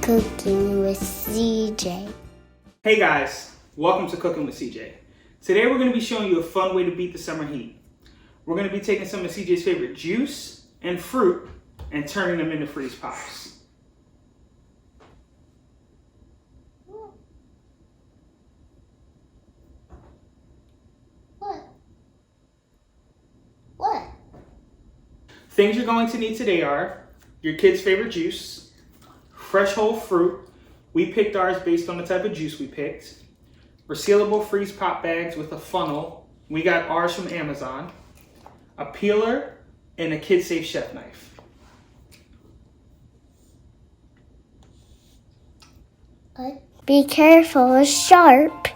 Cooking with CJ. Hey guys, welcome to Cooking with CJ. Today we're going to be showing you a fun way to beat the summer heat. We're going to be taking some of CJ's favorite juice and fruit and turning them into freeze pops. What? Things you're going to need today are your kid's favorite juice, fresh whole fruit. We picked ours based on the type of juice we picked. Resealable freeze pop bags with a funnel. We got ours from Amazon. A peeler and a kid safe chef knife. Be careful, it's sharp.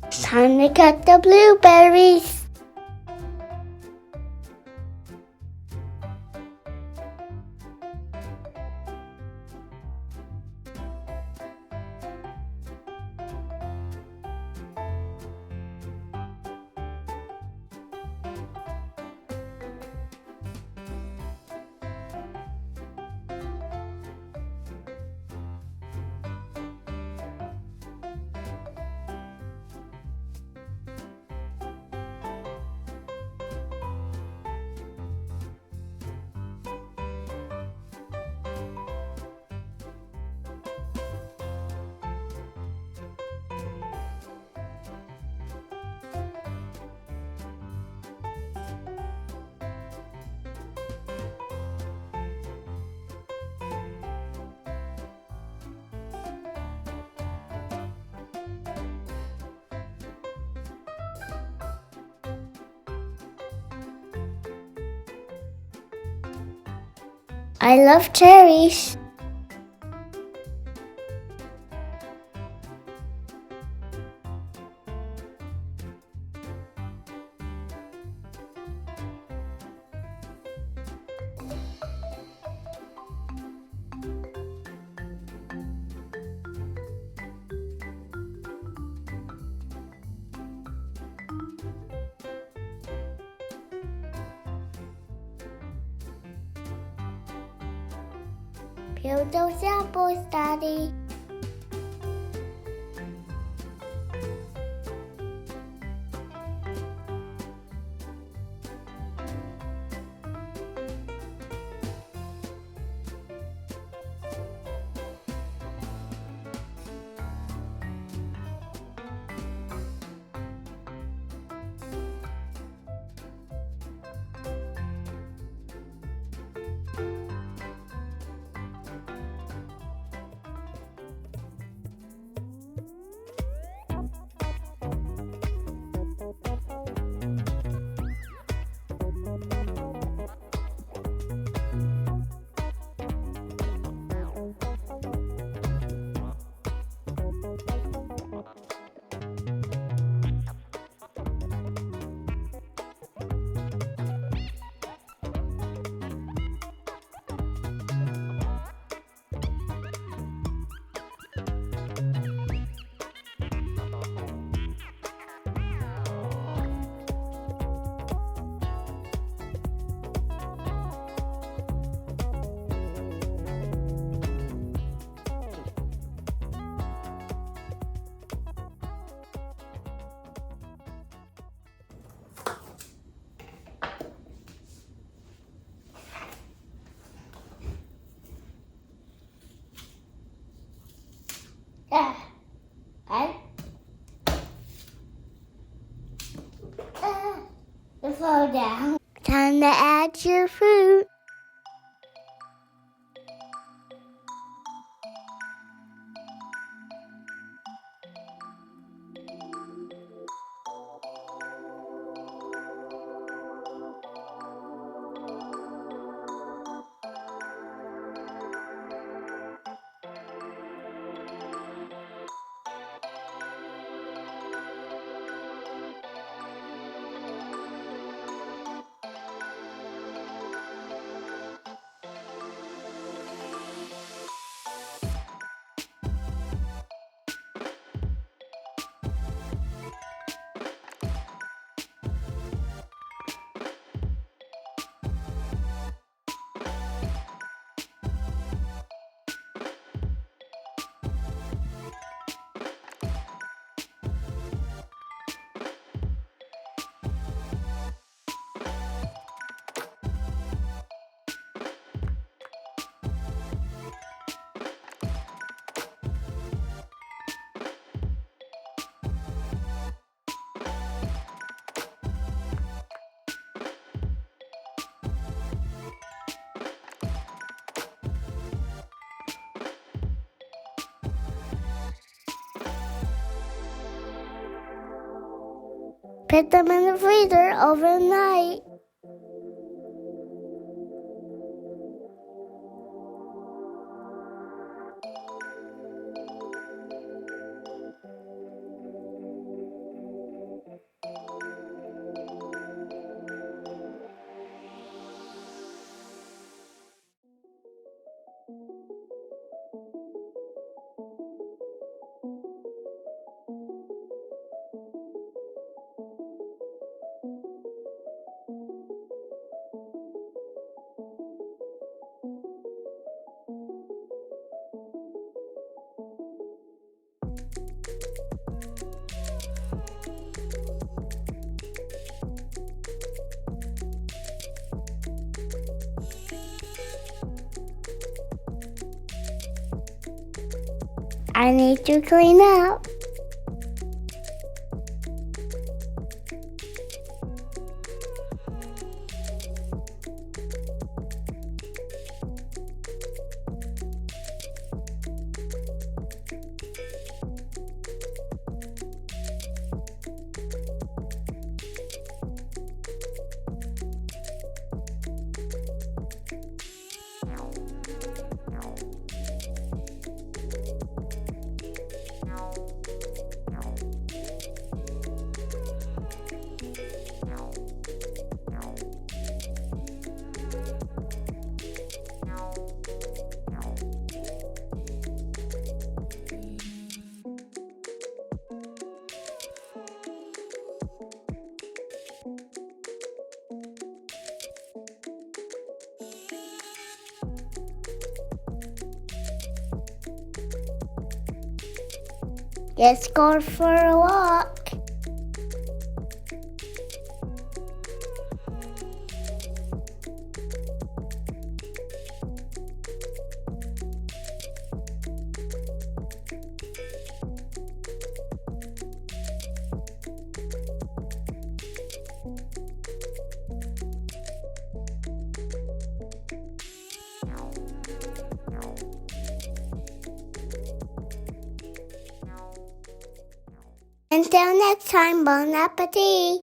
It's time to cut the blueberries. I love cherries. Peel those apples, Daddy. Yeah. Time to add your fruit. Put them in the freezer overnight. I need to clean up. Let's go for a walk. Until next time, bon appetit.